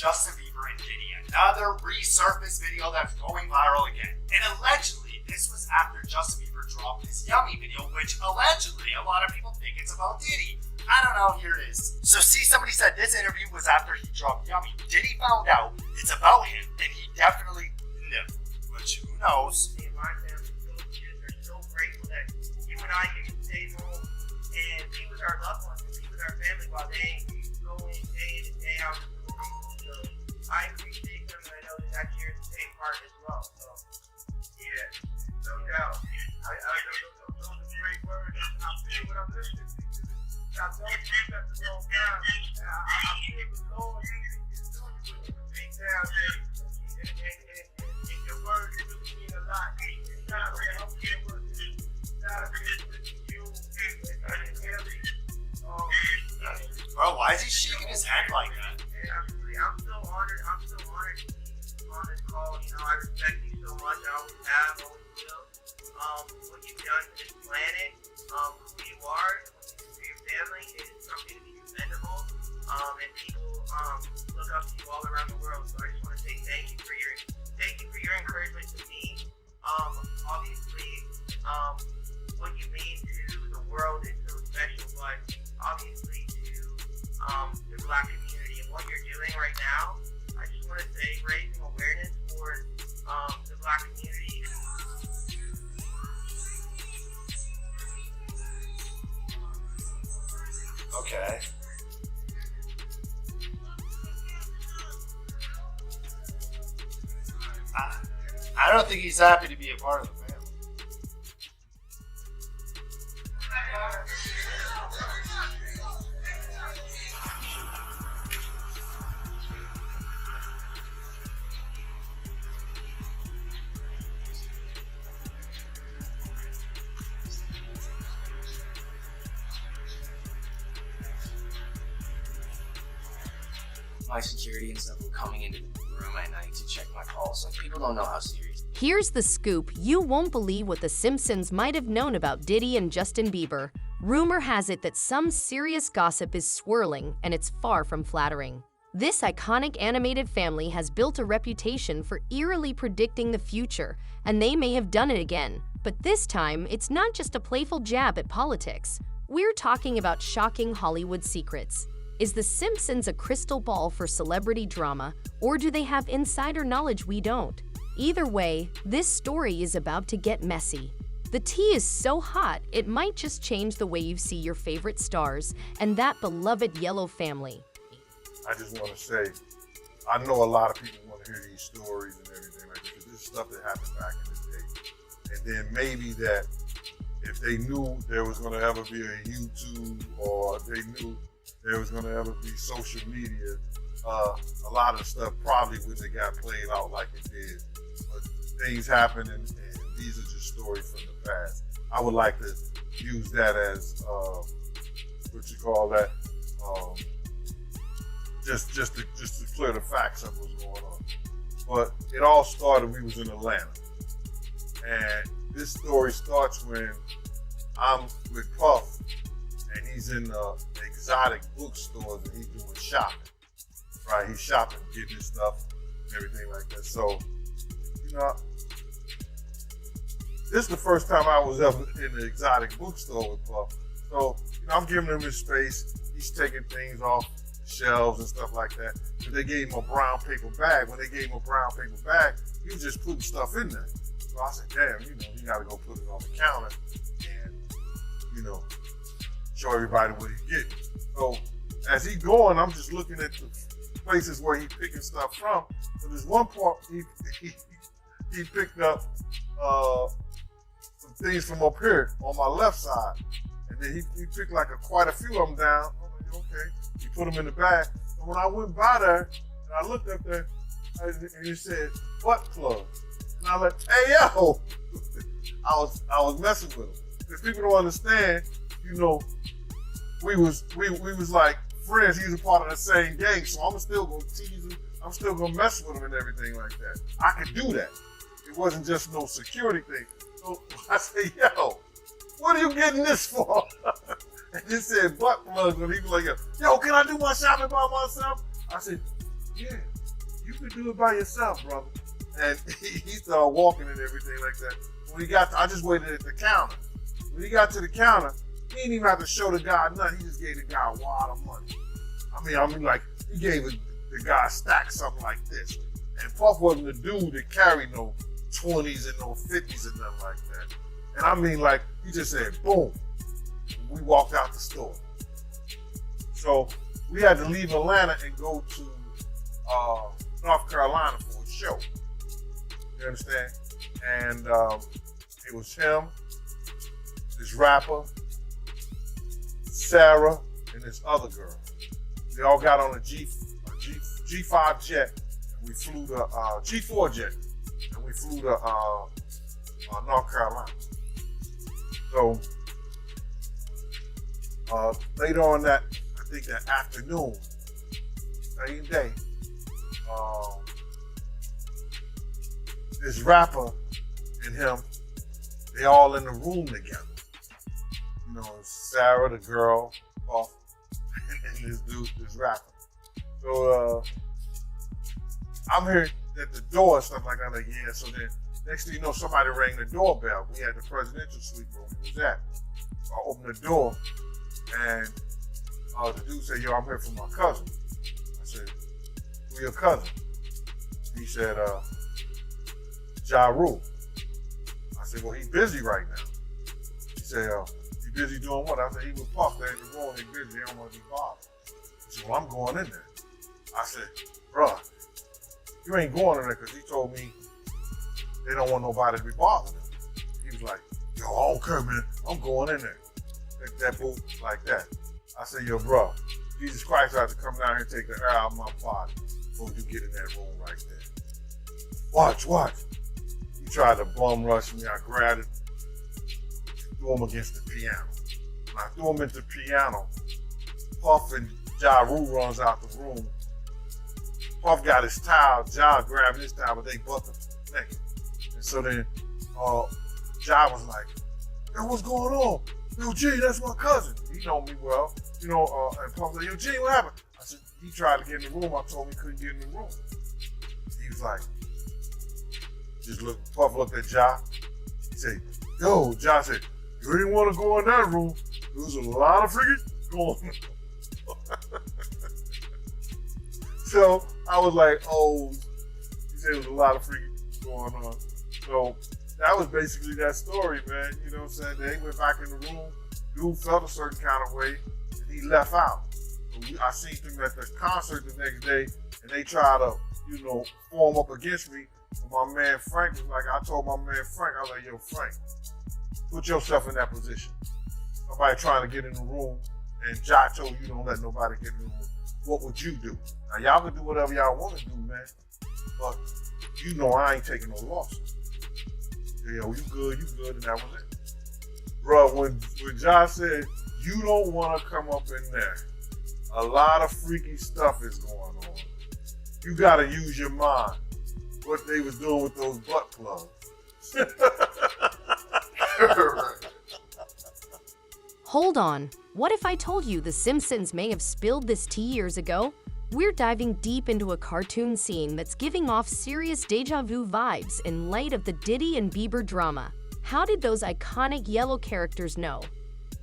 Justin Bieber and Diddy. Another resurfaced video that's going viral again. And allegedly, this was after Justin Bieber dropped his Yummy video, which allegedly a lot of people think it's about Diddy. I don't know, here it is. So see, somebody said this interview was after he dropped Yummy. Diddy found out it's about him, and he definitely knew. Which, who knows? Me and my family, those kids are so grateful that you and I get to stay home and be with our loved ones and be with our family while they go in day in and day out. So I appreciate them, and I know that you're the same part as well. So, yeah, no doubt. I know those are great words. I'm feeling what I'm listening to. I don't think that's the wrong time. I feel the Lord is doing it with the big down there. And your words really mean a lot. It's not really help you with it. It's not really you and Kelly. Bro, why is he shaking his head like that? I'm so honored. I'm so honored on this call. You know, I respect you so much. I always have, always will. What you've done to this planet, who you are, for your family, is something to be commendable. And people look up to you all around the world. So I just want to say thank you for your encouragement to me. Obviously, what you mean to the world is so special, but obviously to the Black community and what you're doing right now, I just want to say raising awareness for the Black community. Okay. I don't think he's happy to be a part of the family. My security and stuff were coming into the room at night to check my pulse. Like, people don't know how serious. Here's the scoop. You won't believe what the Simpsons might have known about Diddy and Justin Bieber. Rumor has it that some serious gossip is swirling, and it's far from flattering. This iconic animated family has built a reputation for eerily predicting the future, and they may have done it again. But this time, it's not just a playful jab at politics. We're talking about shocking Hollywood secrets. Is The Simpsons a crystal ball for celebrity drama, or do they have insider knowledge we don't? Either way, this story is about to get messy. The tea is so hot, it might just change the way you see your favorite stars and that beloved yellow family. I just want to say, I know a lot of people want to hear these stories and everything like that, because this is stuff that happened back in the day. And then maybe that if they knew there was going to ever be a YouTube, or they knew there was going to ever be social media, a lot of stuff probably wouldn't have got played out like it did. But things happen, and these are just stories from the past. I would like to use that as, what you call that, just to clear the facts of what's going on. But it all started, we was in Atlanta. And this story starts when I'm with Puff, and he's in exotic bookstores and he's doing shopping, right? He's shopping, getting his stuff and everything like that. So, you know, this is the first time I was ever in the exotic bookstore with Puff. So, you know, I'm giving him his space. He's taking things off shelves and stuff like that. But they gave him a brown paper bag. When they gave him a brown paper bag, he was just putting stuff in there. So I said, damn, you know, you gotta go put it on the counter and, you know, show everybody what he's getting. So as he's going, I'm just looking at the places where he's picking stuff from. So there's one part he picked up some things from up here on my left side. And then he picked like quite a few of them down. I'm like, okay. He put them in the bag. So when I went by there and I looked up there and it said butt plug. And I was like, hey yo, I was messing with him. Because people don't understand, you know, we was like friends. He was a part of the same gang, so I'm still gonna tease him. I'm still gonna mess with him and everything like that. I could do that. It wasn't just no security thing. So I said, yo, what are you getting this for? And it said butt plugs, and he was like, yo, can I do my shopping by myself? I said, yeah, you could do it by yourself, brother. And he started walking and everything like that. When he got I just waited at the counter. When he got to the counter, he didn't even have to show the guy nothing. He just gave the guy a wad of money. I mean, like, he gave the guy a stack, something like this. And Puff wasn't the dude that carried no 20s and no 50s and nothing like that. And I mean, like, he just said, boom. We walked out the store. So we had to leave Atlanta and go to North Carolina for a show. You understand? And it was him, this rapper, Sarah, and this other girl. They all got on a G5 jet, and we flew to G4 jet, and we flew to North Carolina. So later on that, I think that afternoon, same day, this rapper and him, they all in the room together. You know, Sarah, the girl, Puff, and this dude, this rapper. So I'm here at the door and stuff like that. I'm like, yeah. So then next thing you know, somebody rang the doorbell. We had the presidential suite where we was at. So I opened the door and the dude said, yo, I'm here for my cousin. I said, who your cousin? He said, Ja Rule. I said, well, he busy right now. He said, he busy doing what? I said, he was Puff. They in the room, he busy, they don't want to be bothered. He said, well, I'm going in there. I said, bruh, you ain't going in there because he told me they don't want nobody to be bothering him. He was like, yo, I don't care, man. I'm going in there. That booth like that. I said, yo, bro, Jesus Christ had to come down here and take the air out of my body before you get in that room right there. Watch. He tried to bum rush me. I grabbed it, threw him against the piano. When I threw him into the piano, Puff and Ja Rule runs out the room. Puff got his towel, Ja grabbed his towel, but they butt the naked. And so then Ja was like, yo, what's going on? Yo, G, that's my cousin. He know me well. You know, and Puff was like, yo, G, what happened? I said, he tried to get in the room. I told him he couldn't get in the room. He was like, Puff looked at Ja. He said, yo, Ja said, you didn't want to go in that room. There was a lot of freaking going on. So I was like, oh, he said there was a lot of freaking going on. So that was basically that story, man. You know what I'm saying? They went back in the room. Dude felt a certain kind of way, and he left out. So I seen him at the concert the next day, and they tried to, you know, form up against me. And my man Frank was like, I told my man Frank, I was like, yo, Frank, put yourself in that position. Somebody trying to get in the room, and Ja told you don't let nobody get in the room. What would you do? Now, y'all can do whatever y'all want to do, man. But you know I ain't taking no losses. Yo, you good, and that was it. Bro, when Ja said, you don't want to come up in there, a lot of freaky stuff is going on. You got to use your mind. What they was doing with those butt plugs. Hold on. What if I told you The Simpsons may have spilled this tea years ago? We're diving deep into a cartoon scene that's giving off serious deja vu vibes in light of the Diddy and Bieber drama. How did those iconic yellow characters know?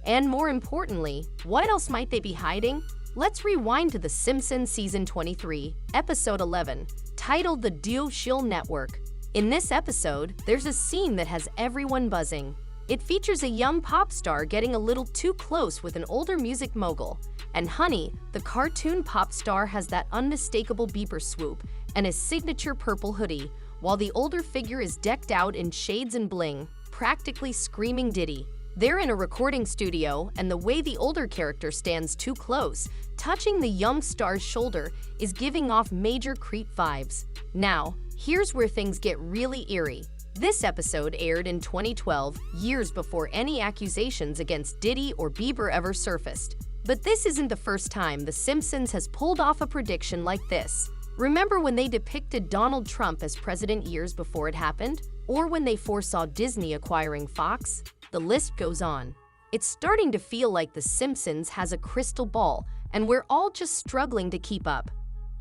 And more importantly, what else might they be hiding? Let's rewind to The Simpsons Season 23, Episode 11, titled The Deal Network. In this episode, there's a scene that has everyone buzzing. It features a young pop star getting a little too close with an older music mogul. And Honey, the cartoon pop star, has that unmistakable beeper swoop and his signature purple hoodie, while the older figure is decked out in shades and bling, practically screaming Diddy. They're in a recording studio, and the way the older character stands too close, touching the young star's shoulder, is giving off major creep vibes. Now, here's where things get really eerie. This episode aired in 2012, years before any accusations against Diddy or Bieber ever surfaced. But this isn't the first time The Simpsons has pulled off a prediction like this. Remember when they depicted Donald Trump as president years before it happened? Or when they foresaw Disney acquiring Fox? The list goes on. It's starting to feel like The Simpsons has a crystal ball, and we're all just struggling to keep up.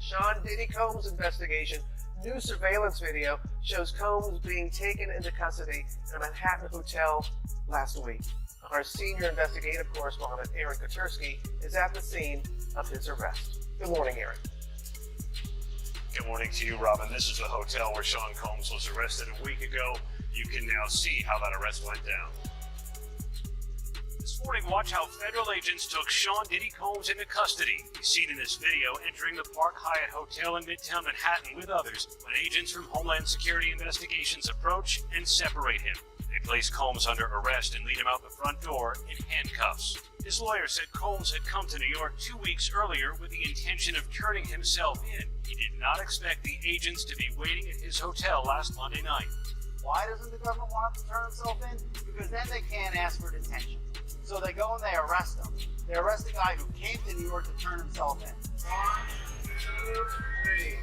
Sean Diddy Combs' investigation. New surveillance video shows Combs being taken into custody in a Manhattan hotel last week. Our senior investigative correspondent, Aaron Kotursky, is at the scene of his arrest. Good morning, Aaron. Good morning to you, Robin. This is the hotel where Sean Combs was arrested a week ago. You can now see how that arrest went down. This morning, watch how federal agents took Sean Diddy Combs into custody. He's seen in this video entering the Park Hyatt Hotel in Midtown Manhattan with others when agents from Homeland Security Investigations approach and separate him. They place Combs under arrest and lead him out the front door in handcuffs. His lawyer said Combs had come to New York 2 weeks earlier with the intention of turning himself in. He did not expect the agents to be waiting at his hotel last Monday night. Why doesn't the government want him to turn himself in? Because then they can't ask for detention. So they go and they arrest him. They arrest a guy who came to New York to turn himself in. 1, 2, 3.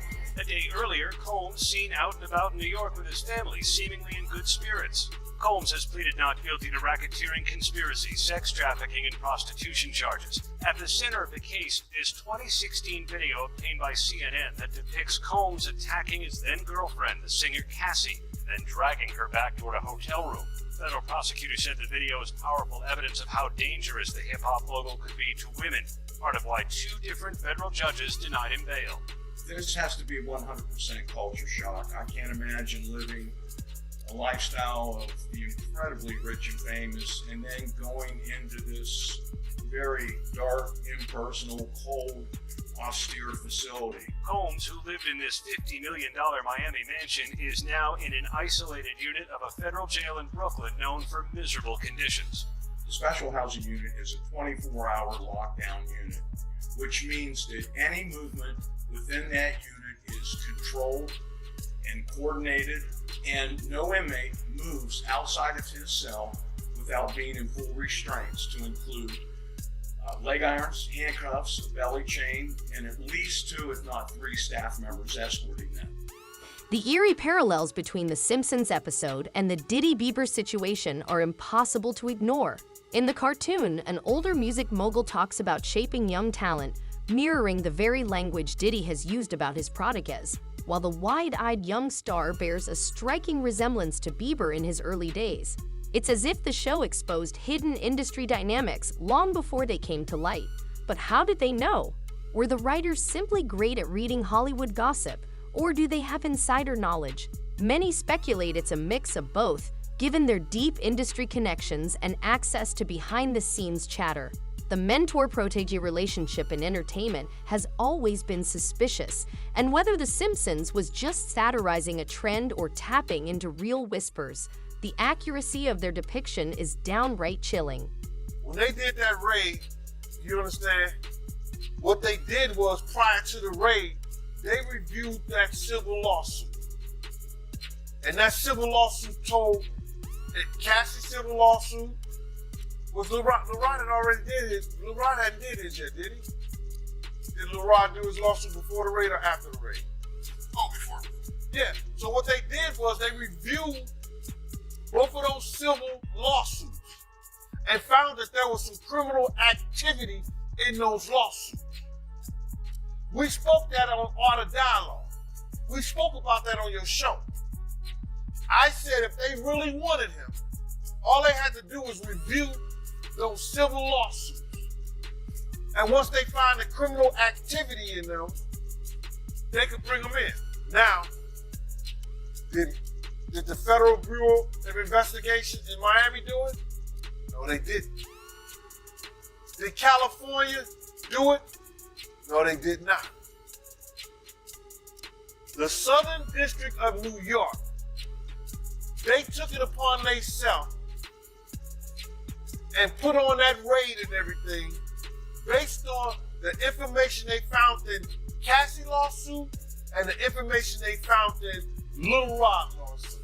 A day earlier, Combs seen out and about in New York with his family, seemingly in good spirits. Combs has pleaded not guilty to racketeering, conspiracy, sex trafficking, and prostitution charges. At the center of the case is 2016 video obtained by CNN that depicts Combs attacking his then-girlfriend, the singer Cassie, then dragging her back toward a hotel room. Federal prosecutors said the video is powerful evidence of how dangerous the hip-hop logo could be to women, part of why 2 different federal judges denied him bail. This has to be 100% culture shock. I can't imagine living a lifestyle of the incredibly rich and famous and then going into this very dark, impersonal, cold, austere facility. Combs, who lived in this $50 million Miami mansion, is now in an isolated unit of a federal jail in Brooklyn known for miserable conditions. The special housing unit is a 24-hour lockdown unit, which means that any movement within that unit is controlled and coordinated, and no inmate moves outside of his cell without being in full restraints, to include leg irons, handcuffs, a belly chain, and at least 2, if not 3, staff members escorting them. The eerie parallels between the Simpsons episode and the Diddy Bieber situation are impossible to ignore. In the cartoon, an older music mogul talks about shaping young talent, mirroring the very language Diddy has used about his proteges, while the wide-eyed young star bears a striking resemblance to Bieber in his early days. It's as if the show exposed hidden industry dynamics long before they came to light. But how did they know? Were the writers simply great at reading Hollywood gossip, or do they have insider knowledge? Many speculate it's a mix of both, given their deep industry connections and access to behind-the-scenes chatter. The mentor-protege relationship in entertainment has always been suspicious, and whether The Simpsons was just satirizing a trend or tapping into real whispers, the accuracy of their depiction is downright chilling. When they did that raid, you understand, what they did was, prior to the raid, they reviewed that civil lawsuit. And that civil lawsuit told that Cassie's civil lawsuit was LeRon had already did his. LeRon hadn't did his yet, did he? Did LeRon do his lawsuit before the raid or after the raid? Oh, before. Yeah. So what they did was they reviewed both of those civil lawsuits and found that there was some criminal activity in those lawsuits. We spoke that on Art of Dialogue. We spoke about that on your show. I said if they really wanted him, all they had to do was review those civil lawsuits. And once they find the criminal activity in them, they could bring them in. Now, did the Federal Bureau of Investigation in Miami do it? No, they didn't. Did California do it? No, they did not. The Southern District of New York, they took it upon themselves and put on that raid and everything based on the information they found in Cassie lawsuit and the information they found in Little Rock lawsuit.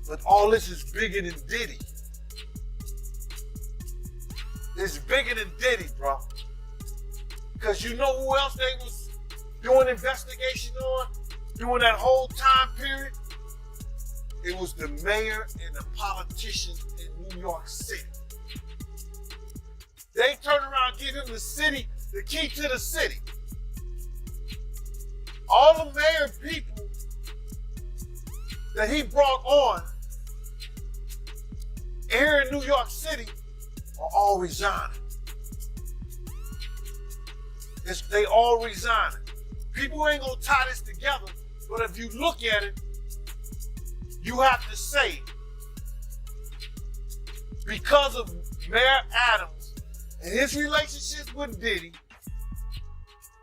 But all this is bigger than Diddy. It's bigger than Diddy, bro. Because you know who else they was doing investigation on during that whole time period? It was the mayor and the politicians in New York City. They turned around and gave him the key to the city. that he brought on here in New York City are all resigning. They all resigning. People ain't gonna tie this together, but if you look at it, you have to say, because of Mayor Adams and his relationships with Diddy,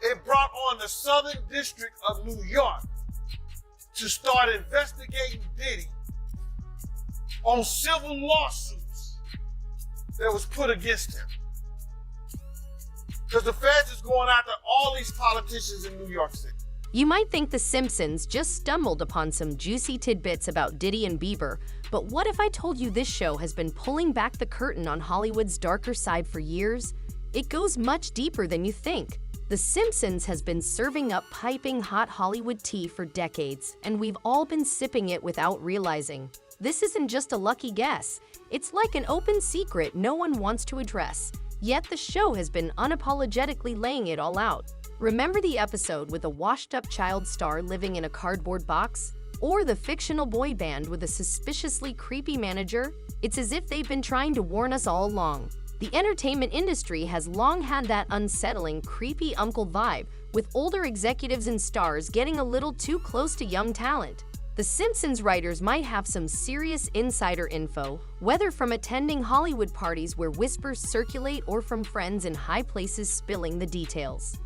it brought on the Southern District of New York to start investigating Diddy on civil lawsuits that was put against him. Because the feds is going after all these politicians in New York City. You might think The Simpsons just stumbled upon some juicy tidbits about Diddy and Bieber, but what if I told you this show has been pulling back the curtain on Hollywood's darker side for years? It goes much deeper than you think. The Simpsons has been serving up piping hot Hollywood tea for decades, and we've all been sipping it without realizing. This isn't just a lucky guess. It's like an open secret no one wants to address. Yet the show has been unapologetically laying it all out. Remember the episode with a washed-up child star living in a cardboard box? Or the fictional boy band with a suspiciously creepy manager? It's as if they've been trying to warn us all along. The entertainment industry has long had that unsettling, creepy uncle vibe, with older executives and stars getting a little too close to young talent. The Simpsons writers might have some serious insider info, whether from attending Hollywood parties where whispers circulate or from friends in high places spilling the details.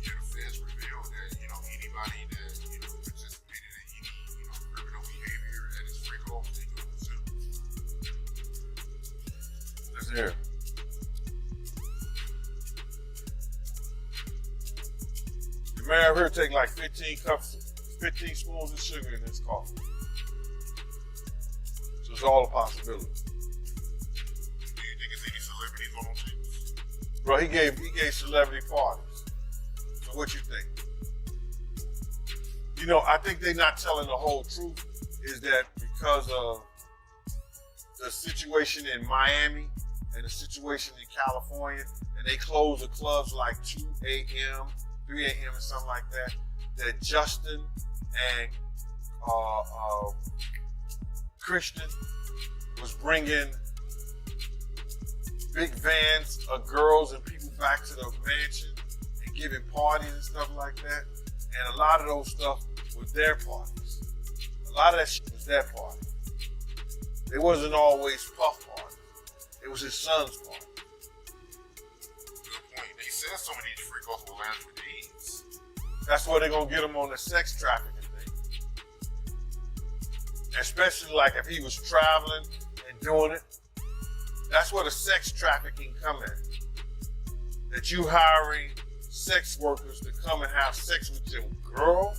The feds revealed that, anybody that, participated in any, criminal behavior at his freak off, they go to sue. Let's hear it. The mayor here take like 15 spoons of sugar in his coffee. So it's all a possibility. Do you think it's any celebrities on those things? Bro, he gave celebrity parties. So what you think? I think they're not telling the whole truth, is that because of the situation in Miami and the situation in California, and they close the clubs like 2 a.m., 3 a.m. and something like that, that Justin and Christian was bringing big vans of girls and people back to the mansion and giving parties and stuff like that. And a lot of those stuff was their parties. A lot of that shit was their party. It wasn't always Puff party. It was his son's party. Good point. They said some of these freak-offs will land with AIDS. That's where they're gonna get him on the sex trafficking thing. Especially like if he was traveling and doing it. That's where the sex trafficking come in. That you hiring sex workers to come and have sex with your girl?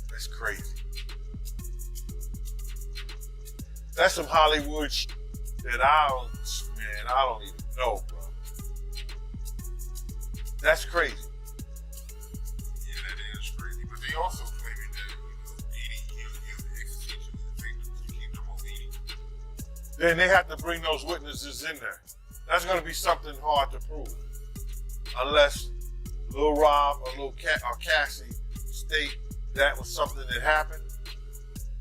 That's crazy. That's some Hollywood shit that I don't even know, bro. That's crazy. Yeah, that is crazy. But they also claiming that, Diddy used ecstasy to the victims to keep them obedient. Then they have to bring those witnesses in there. That's going to be something hard to prove. Unless Lil Rob or Cassie state that was something that happened.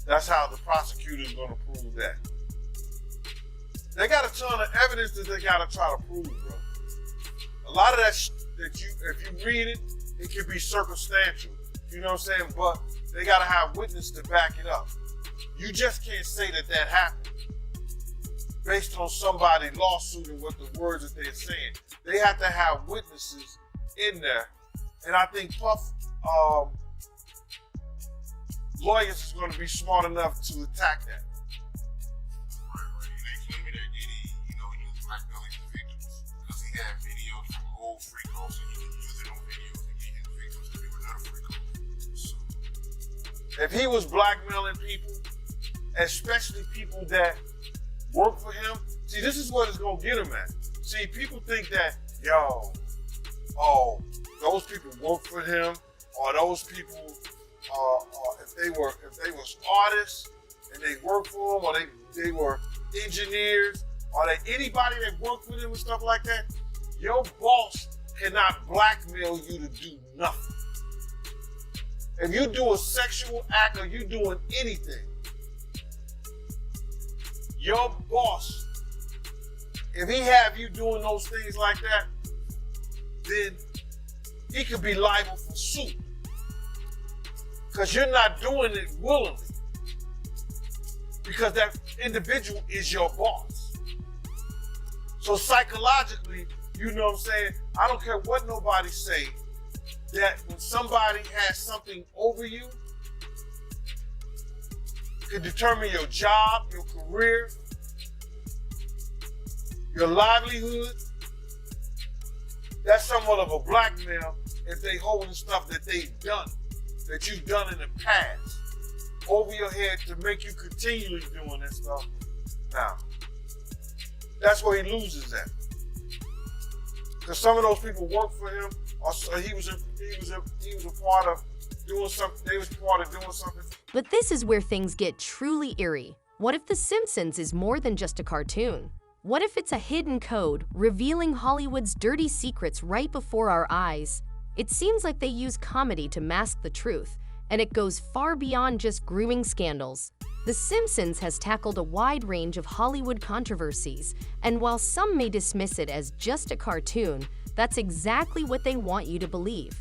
That's how the prosecutor's going to prove that. They got a ton of evidence that they got to try to prove, bro. A lot of that that if you read it, it can be circumstantial. You know what I'm saying? But they got to have witness to back it up. You just can't say that happened based on somebody's lawsuit and what the words that they're saying. They have to have witnesses in there. And I think Puff lawyers is going to be smart enough to attack that. Right. They claiming that Diddy, used blackmailing the victims because he had videos from old freak offs and he could use it on videos to get his victims to do another freak off. So, if he was blackmailing people, especially people that work for him, see, this is what it's going to get him at. See, people think that, those people work for him, or those people, if they was artists and they worked for him, or they were engineers, or anybody that worked with him and stuff like that, your boss cannot blackmail you to do nothing. If you do a sexual act or you doing anything, your boss, if he have you doing those things like that, then he could be liable for suit. Because you're not doing it willingly. Because that individual is your boss. So psychologically, you know what I'm saying? I don't care what nobody say, that when somebody has something over you, could determine your job, your career, your livelihood. That's somewhat of a blackmail if they holding stuff that they've done, that you've done in the past, over your head to make you continually doing that stuff now. That's where he loses at. Because some of those people work for him, or he was a part of doing something. They was part of doing something. But this is where things get truly eerie. What if The Simpsons is more than just a cartoon? What if it's a hidden code, revealing Hollywood's dirty secrets right before our eyes? It seems like they use comedy to mask the truth, and it goes far beyond just grooming scandals. The Simpsons has tackled a wide range of Hollywood controversies, and while some may dismiss it as just a cartoon, that's exactly what they want you to believe.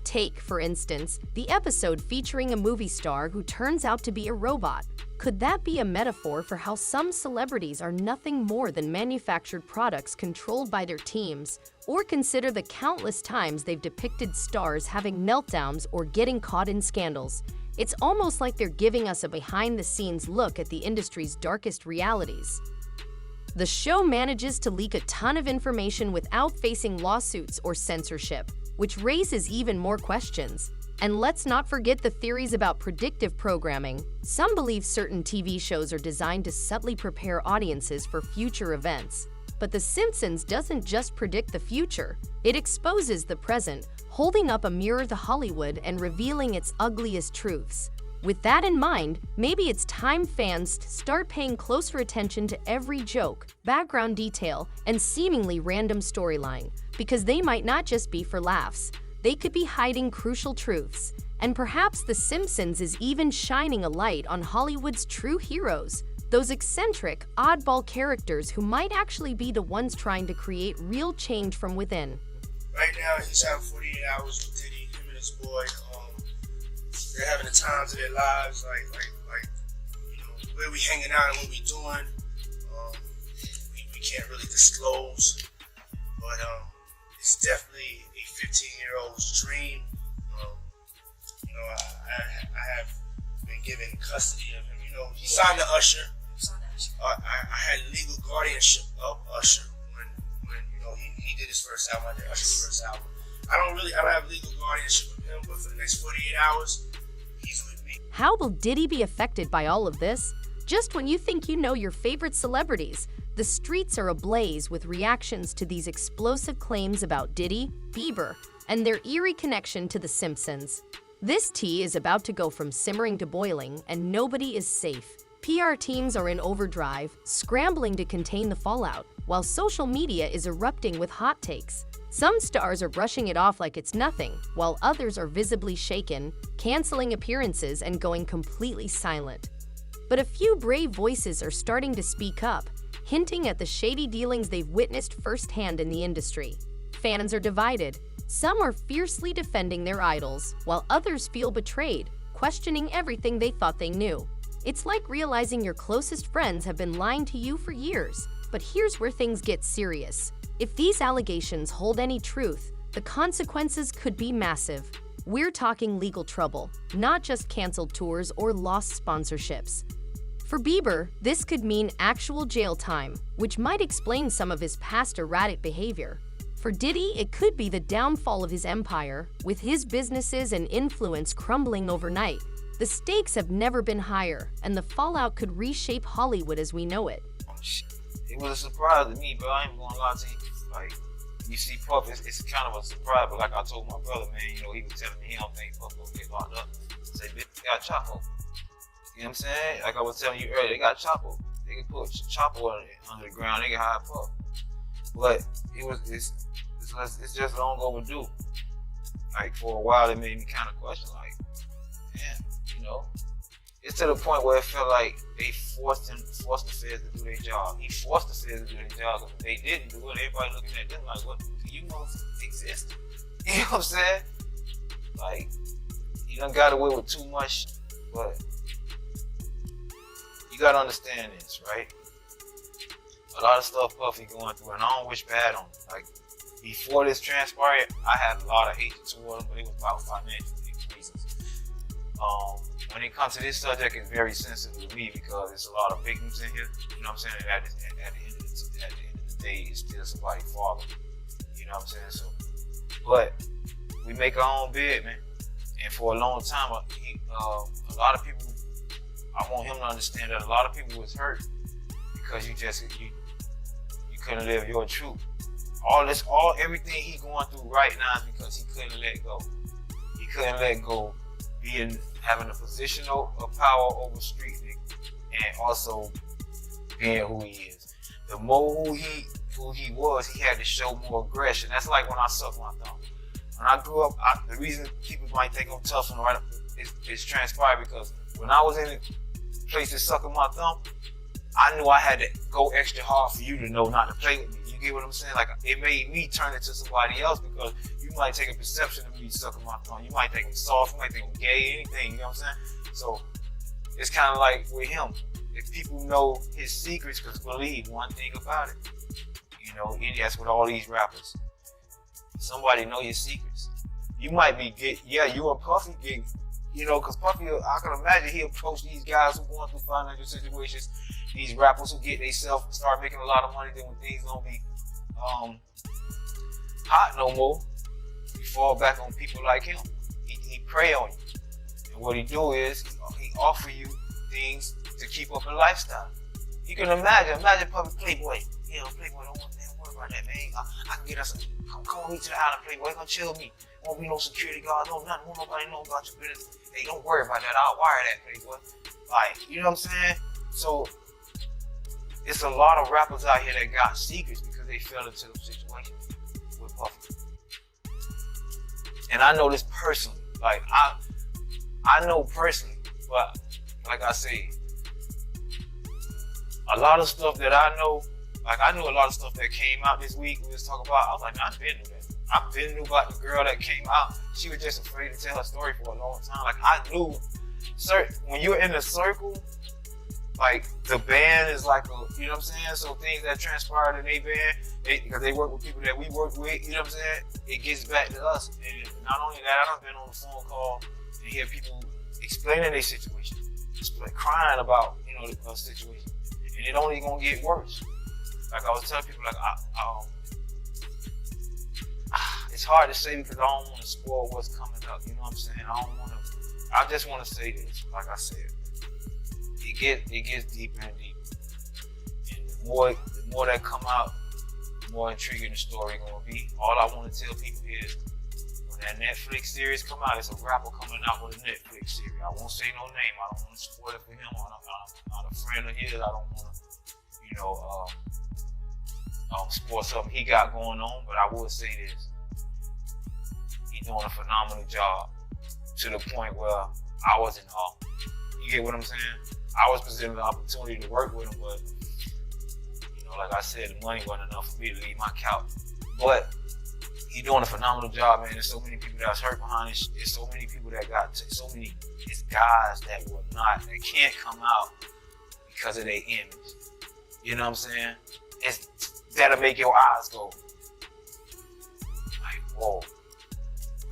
Take, for instance, the episode featuring a movie star who turns out to be a robot. Could that be a metaphor for how some celebrities are nothing more than manufactured products controlled by their teams? Or consider the countless times they've depicted stars having meltdowns or getting caught in scandals. It's almost like they're giving us a behind-the-scenes look at the industry's darkest realities. The show manages to leak a ton of information without facing lawsuits or censorship, which raises even more questions. And let's not forget the theories about predictive programming. Some believe certain TV shows are designed to subtly prepare audiences for future events. But The Simpsons doesn't just predict the future, it exposes the present, holding up a mirror to Hollywood and revealing its ugliest truths. With that in mind, maybe it's time fans start paying closer attention to every joke, background detail, and seemingly random storyline, because they might not just be for laughs. They could be hiding crucial truths. And perhaps The Simpsons is even shining a light on Hollywood's true heroes, those eccentric, oddball characters who might actually be the ones trying to create real change from within. Right now, he's having 48 hours with Diddy, him and his boy. They're having the times of their lives, like you know, where we hanging out and what we doing. We can't really disclose, but it's definitely a 15-year-old's dream. You know, I have been given custody of him. You know, he signed to Usher. I had legal guardianship of Usher when you know he did his first album. I did Usher's first album. I don't have legal guardianship of him, but for the next 48 hours, he's with me. How will Diddy be affected by all of this? Just when you think you know your favorite celebrities, the streets are ablaze with reactions to these explosive claims about Diddy, Bieber, and their eerie connection to The Simpsons. This tea is about to go from simmering to boiling, and nobody is safe. PR teams are in overdrive, scrambling to contain the fallout, while social media is erupting with hot takes. Some stars are brushing it off like it's nothing, while others are visibly shaken, canceling appearances and going completely silent. But a few brave voices are starting to speak up, hinting at the shady dealings they've witnessed firsthand in the industry. Fans are divided. Some are fiercely defending their idols, while others feel betrayed, questioning everything they thought they knew. It's like realizing your closest friends have been lying to you for years. But here's where things get serious. If these allegations hold any truth, the consequences could be massive. We're talking legal trouble, not just canceled tours or lost sponsorships. For Bieber, this could mean actual jail time, which might explain some of his past erratic behavior. For Diddy, it could be the downfall of his empire, with his businesses and influence crumbling overnight. The stakes have never been higher, and the fallout could reshape Hollywood as we know it. It was a surprise to me, bro. I ain't gonna lie to you. Like, you see Puff, it's kind of a surprise, but like I told my brother, man, you know, he was telling me he don't think Puff gonna get locked up. Say, bitch, they got Chapo. You know what I'm saying? Like I was telling you earlier, they got Chapo. They can put Chapo under the ground, they can hide Puff. But it's just long overdue. Like, for a while, it made me kind of question, like, it's to the point where it felt like they forced the feds to do their job. He forced the feds to do their job. If they didn't do it, everybody looking at them like, what, do you know exist? You know what I'm saying? Like, he done got away with too much, but you gotta understand this, right? A lot of stuff Puffy going through, and I don't wish bad on him. Like, before this transpired, I had a lot of hate toward him, but it was about financial reasons. When it comes to this subject, it's very sensitive to me because there's a lot of victims in here. You know what I'm saying? And at the end of the day, it's still somebody's father. You know what I'm saying? So, but we make our own bed, man. And for a long time, a lot of people, I want him to understand that a lot of people was hurt because you couldn't live your truth. Everything he going through right now is because he couldn't let go. He couldn't let go having a position of power over street niggas and also being who he is. The more who he was, he had to show more aggression. That's like when I sucked my thumb. When I grew up, the reason people might think I'm tough and right is transpired because when I was in the places sucking my thumb, I knew I had to go extra hard for you to know not to play with me. You get what I'm saying? Like, it made me turn into somebody else because you might take a perception of me sucking my thumb. You might think I'm soft, you might think I'm gay, anything, you know what I'm saying? So, it's kind of like with him. If people know his secrets, because believe one thing about it, you know, that's with all these rappers. Somebody know your secrets. You might be you and Puffy get, you know, because Puffy, I can imagine he approach these guys who going through financial situations, these rappers who get themselves start making a lot of money, then when things don't be hot no more, you fall back on people like him. He prey on you. And what he do is he offer you things to keep up a lifestyle. You can imagine Puffy Playboy. You know, Playboy, don't worry about that, man. I can get us come on me to the island, Playboy. Come chill with me. Won't be no security guard, no nothing. Won't nobody know about your business. Hey, don't worry about that. I'll wire that, Playboy. Like, you know what I'm saying? So, it's a lot of rappers out here that got secrets because they fell into the situation with Puffy. And I know this personally. Like, I know personally, but like I say, a lot of stuff that I know, like I knew a lot of stuff that came out this week we was talking about. I was like, I've been knew that. I've been knew about the girl that came out. She was just afraid to tell her story for a long time. Like I knew, when you're in a circle, like the band is like a, you know what I'm saying? So things that transpired in their band, because they work with people that we work with, you know what I'm saying? It gets back to us. And not only that, I done been on the phone call and hear people explaining their situation, just like crying about, you know, the situation. And it only gonna get worse. Like I was telling people, like it's hard to say because I don't want to spoil what's coming up. You know what I'm saying? I just want to say this. Like I said, it gets deeper and deeper. And the more that come out, the more intriguing the story gonna be. All I want to tell people is, when that Netflix series come out, it's a rapper coming out with a Netflix series. I won't say no name. I don't want to spoil it for him. I'm not a friend of his. I don't want to, you know, spoil something he got going on. But I will say this. He's doing a phenomenal job to the point where I was in awe. You get what I'm saying? I was presented the opportunity to work with him, but you know, like I said, the money wasn't enough for me to leave my couch. But he's doing a phenomenal job, man. There's so many people that's hurt behind this. There's so many people that it's guys that they can't come out because of their image. You know what I'm saying? That'll make your eyes go like, whoa.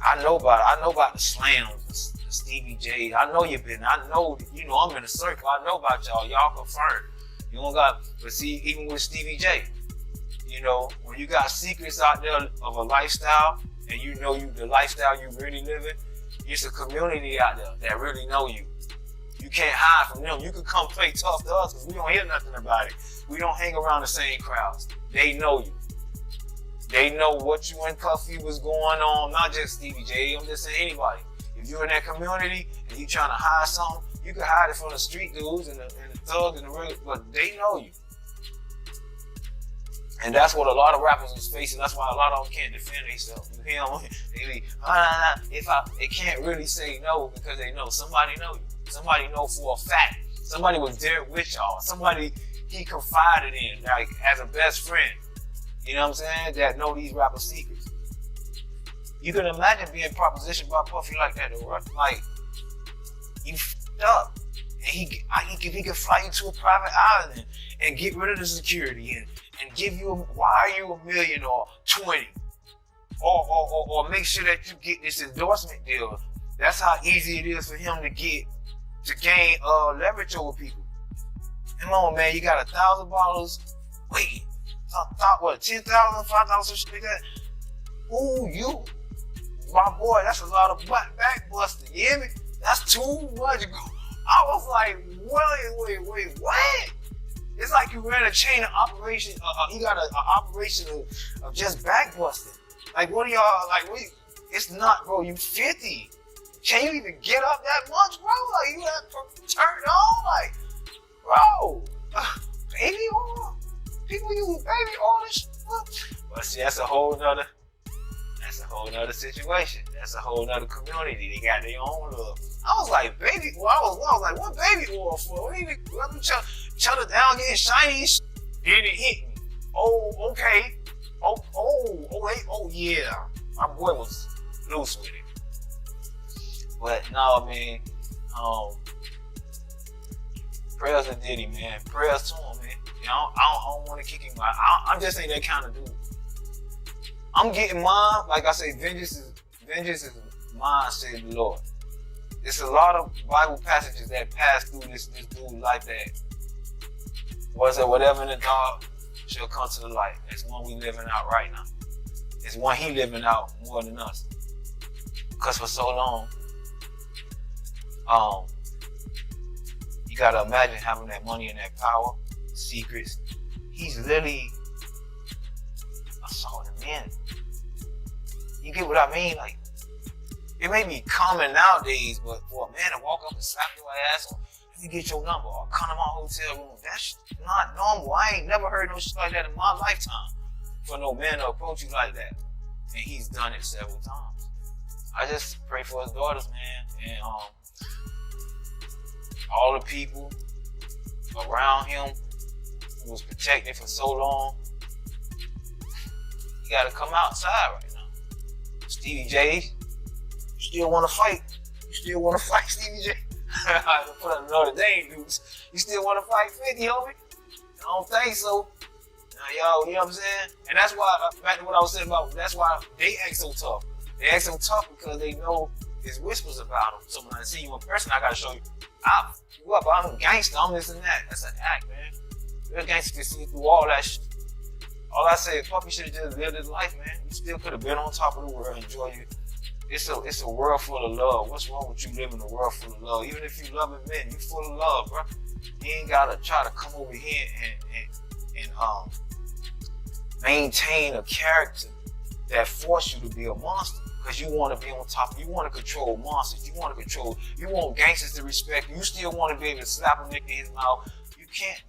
I know about the slams, the Stevie J. I know you've been. I know, you know, I'm in a circle. I know about y'all. Y'all confirmed. You don't got, but see, even with Stevie J, you know, when you got secrets out there of a lifestyle, and you know the lifestyle you really living, it's a community out there that really know you. You can't hide from them. You can come play tough to us because we don't hear nothing about it. We don't hang around the same crowds. They know you. They know what you and Puffy was going on, not just Stevie J, I'm just saying anybody. If you're in that community and you trying to hide something, you can hide it from the street dudes and the thugs and the real, but they know you. And that's what a lot of rappers is facing. That's why a lot of them can't defend themselves. You hear them? They be, they can't really say no because they know somebody know you. Somebody know for a fact. Somebody was there with y'all. Somebody he confided in, like as a best friend. You know what I'm saying? That know these rapper secrets. You can imagine being propositioned by Puffy like that, though, right? Like, you f***ed up. And he can fly you to a private island and get rid of the security and give you wire you $1 million or 20. Or make sure that you get this endorsement deal. That's how easy it is for him to gain leverage over people. Come on, man, you got 1,000 bottles. Wait, what? 10,000, 5,000, some shit like that. Ooh, you, my boy, that's a lot of back busting. You hear me? That's too much. I was like, wait, what? It's like you ran a chain of operation. You got an operation of just back busting. Like, what are y'all like? It's not, bro. You 50. Can you even get up that much, bro? Like, you have turned on, like, bro. Baby oil. People use baby oil and shit. But see, that's a whole nother situation. That's a whole nother community. They got their own little. I was like, baby oil. I was like, what baby oil for? What even rub each other down, getting shiny and shit. Then it hit me. Oh, okay. Oh, yeah. My boy was loose with it. But no, man. Prayers to Diddy, man. Prayers to him, man. You know, I don't want to kick him out. I just ain't that kind of dude. I'm getting mine. Like I say, vengeance is mine, said the Lord. There's a lot of Bible passages that pass through this dude's life that was it whatever in the dark shall come to the light. That's one we living out right now. It's one he living out more than us. Because for so long, you gotta imagine having that money and that power, secrets. He's literally assaulting men. You get what I mean? Like, it may be common nowadays, but for a man to walk up and slap your ass or let me get your number or come to my hotel room, that's not normal. I ain't never heard no shit like that in my lifetime for no man to approach you like that. And he's done it several times. I just pray for his daughters, man, and all the people around him who was protected for so long. You gotta come outside right now. Stevie J, you still wanna fight? You still wanna fight, Stevie J? I put up Notre Dame dudes. You still wanna fight 50, homie? I don't think so. Now, yo, you know what I'm saying? And that's why, back to what I was saying about, that's why they act so tough. They act so tough because they know there's whispers about them. So when I see you in person, I gotta show you, I'll f you up, I'm a gangster, I'm this and that. That's an act, man. Real gangster can see through all that shit. All I say is Puppy should have just lived his life, man. You still could have been on top of the world, enjoy you. It's a world full of love. What's wrong with you living a world full of love? Even if you loving men, you full of love, bro. You ain't gotta try to come over here and maintain a character that force you to be a monster. Because you want to be on top. You want to control monsters. You want gangsters to respect you. You still want to be able to slap a nigga in his mouth. You can't.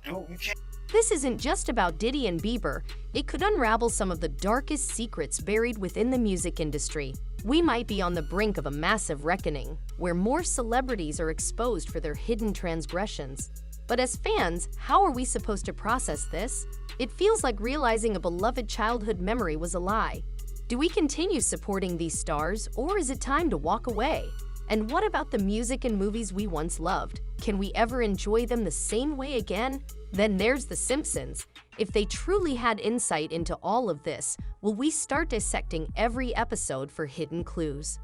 This isn't just about Diddy and Bieber. It could unravel some of the darkest secrets buried within the music industry. We might be on the brink of a massive reckoning, where more celebrities are exposed for their hidden transgressions. But as fans, how are we supposed to process this? It feels like realizing a beloved childhood memory was a lie. Do we continue supporting these stars, or is it time to walk away? And what about the music and movies we once loved? Can we ever enjoy them the same way again? Then there's The Simpsons. If they truly had insight into all of this, will we start dissecting every episode for hidden clues?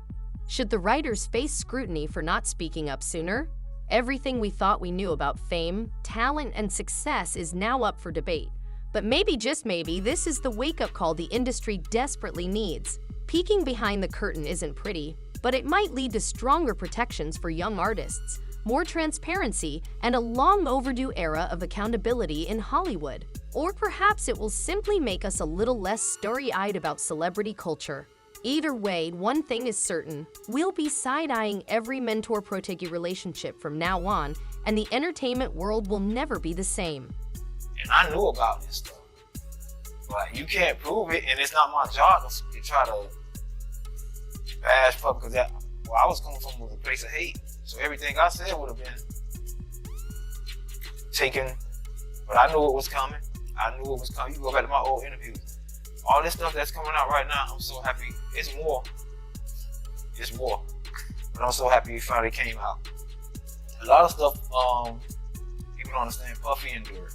Should the writers face scrutiny for not speaking up sooner? Everything we thought we knew about fame, talent, and success is now up for debate. But maybe, just maybe, this is the wake-up call the industry desperately needs. Peeking behind the curtain isn't pretty, but it might lead to stronger protections for young artists, more transparency, and a long-overdue era of accountability in Hollywood. Or perhaps it will simply make us a little less starry-eyed about celebrity culture. Either way, one thing is certain, we'll be side-eyeing every mentor-protege relationship from now on, and the entertainment world will never be the same. And I knew about this stuff, but you can't prove it, and it's not my job to try to bash Puppy, because I was coming from was a place of hate. So everything I said would have been taken, but I knew it was coming. I knew it was coming. You go back to my old interviews. All this stuff that's coming out right now, I'm so happy. It's more. It's more. But I'm so happy it finally came out. A lot of stuff people don't understand Puffy endured.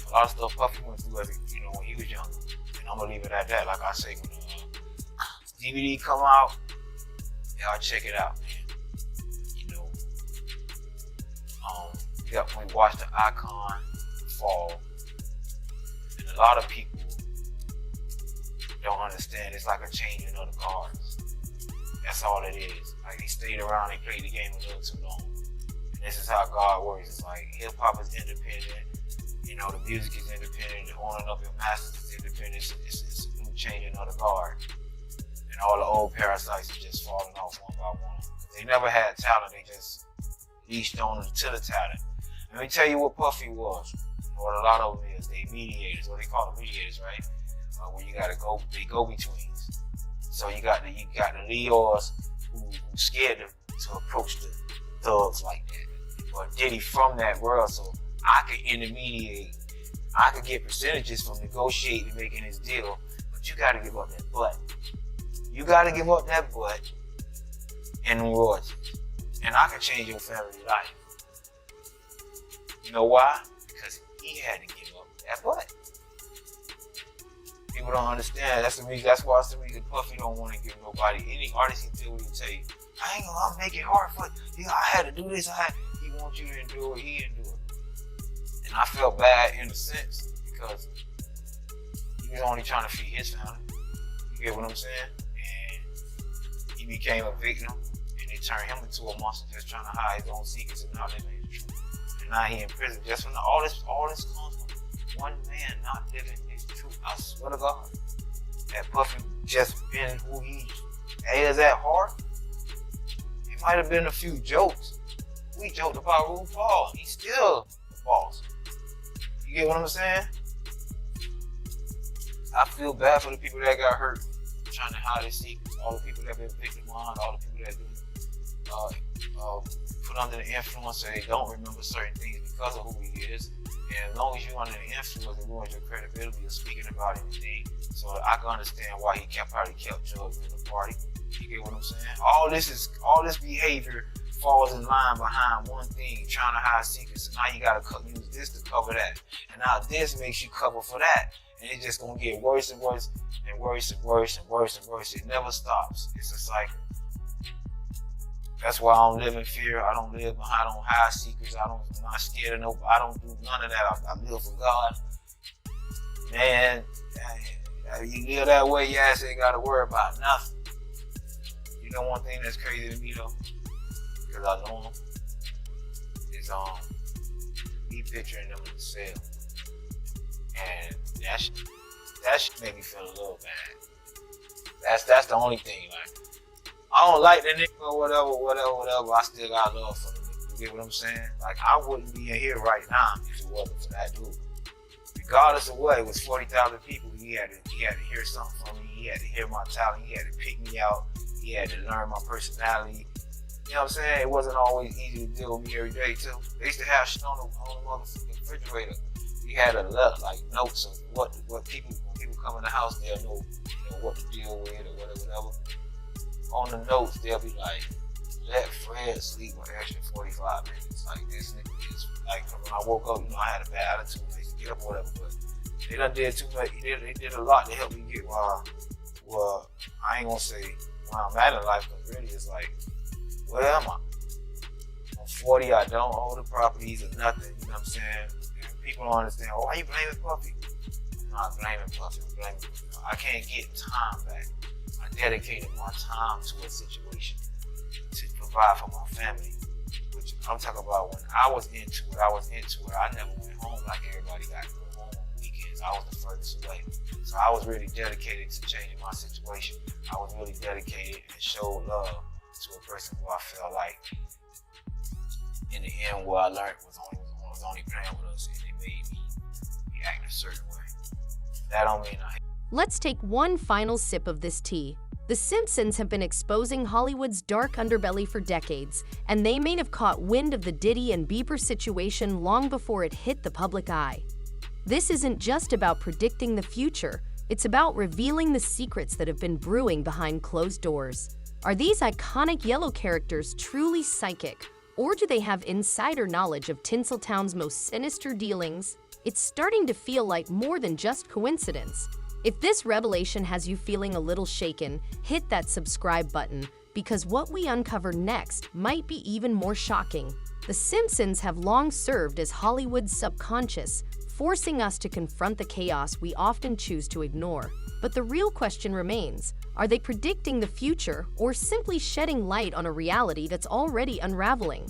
A lot of stuff Puffy went through when he was younger. And I'm gonna leave it at that. Like I say, when DVD come out, y'all check it out, man. We watched the icon fall, and a lot of people don't understand. It's like a changing of the guards. That's all it is. Like, they stayed around, they played the game a little too long. And this is how God works. It's like hip hop is independent, the music is independent, the owning of your masters is independent. It's a new changing of the guard. And all the old parasites are just falling off one by one. They never had talent, they just leashed on to the talent. Let me tell you what Puffy was. What a lot of them is, they mediators, what they call them mediators, right? Where you gotta go-betweens. So you got the Leos who scared to approach the thugs like that. But Diddy from that world, so I could intermediate. I could get percentages from negotiating and making this deal, but you gotta give up that butt. You gotta give up that butt and royalties. And I can change your family life. You know why? Because he had to give up that butt. People don't understand. That's why it's the reason Puffy don't want to give nobody, any artist he deal with, he tell you, I'm making it hard for you. I had to do this. He wants you to endure it. He endure it. And I felt bad in a sense because he was only trying to feed his family. You get what I'm saying? And he became a victim, and they turned him into a monster just trying to hide his own secrets and not living his truth. And now he in prison just from all this comes from one man not living his truth. I swear to God. Had Puffy just been who he is at heart, it might have been a few jokes. We joked about RuPaul. He's still the boss. You get what I'm saying? I feel bad for the people that got hurt trying to hide their secrets. All the people that been victimized, all the people that been put under the influence, so they don't remember certain things because of who he is. And as long as you're under the influence, it ruins your credibility of speaking about anything. So I can understand why he probably kept drugs in the party. You get what I'm saying? All this behavior falls in line behind one thing, trying to hide secrets. And now you gotta use this to cover that. And now this makes you cover for that. And it's just gonna get worse and worse and worse and worse and worse and worse. It never stops. It's a cycle. That's why I don't live in fear. I don't hide secrets. I'm not scared of nobody. I don't do none of that. I live for God. Man, you live that way, your ass ain't gotta worry about nothing. You know one thing that's crazy to me though, because I know him, is me picturing them in the cell. And that shit made me feel a little bad. That's the only thing, like, I don't like the nigga or whatever. I still got love for the nigga. You get what I'm saying? Like, I wouldn't be in here right now if it wasn't for that dude. Regardless of what, it was 40,000 people. He had to hear something from me. He had to hear my talent. He had to pick me out. He had to learn my personality. You know what I'm saying? It wasn't always easy to deal with me every day too. They used to have shit on the motherfucking refrigerator. We had like notes of what people, when people come in the house, they'll know, what to deal with or whatever. On the notes, they'll be like, let Fred sleep an extra 45 minutes. Like, this nigga is, like, when I woke up, I had a bad attitude. I used to get up or whatever, but they done did too much. They did a lot to help me get well, I ain't gonna say where I'm at in life, because really it's like, where am I? I'm 40, I don't own the properties or nothing, you know what I'm saying? And people don't understand, why you blaming Puffy? I'm not blaming Puffy, I'm blaming Puffy. I can't get time back. I dedicated my time to a situation to provide for my family, which I'm talking about when I was into it. I never went home like everybody got to go home on weekends. I was the furthest away. So I was really dedicated to changing my situation. I was really dedicated and showed love to a person who I felt like, in the end, what I learned was only playing with us, and it made me react a certain way. That don't mean I... Let's take one final sip of this tea. The Simpsons have been exposing Hollywood's dark underbelly for decades, and they may have caught wind of the Diddy and Bieber situation long before it hit the public eye. This isn't just about predicting the future, it's about revealing the secrets that have been brewing behind closed doors. Are these iconic yellow characters truly psychic, or do they have insider knowledge of Tinseltown's most sinister dealings? It's starting to feel like more than just coincidence. If this revelation has you feeling a little shaken, hit that subscribe button, because what we uncover next might be even more shocking. The Simpsons have long served as Hollywood's subconscious, forcing us to confront the chaos we often choose to ignore. But the real question remains, are they predicting the future or simply shedding light on a reality that's already unraveling?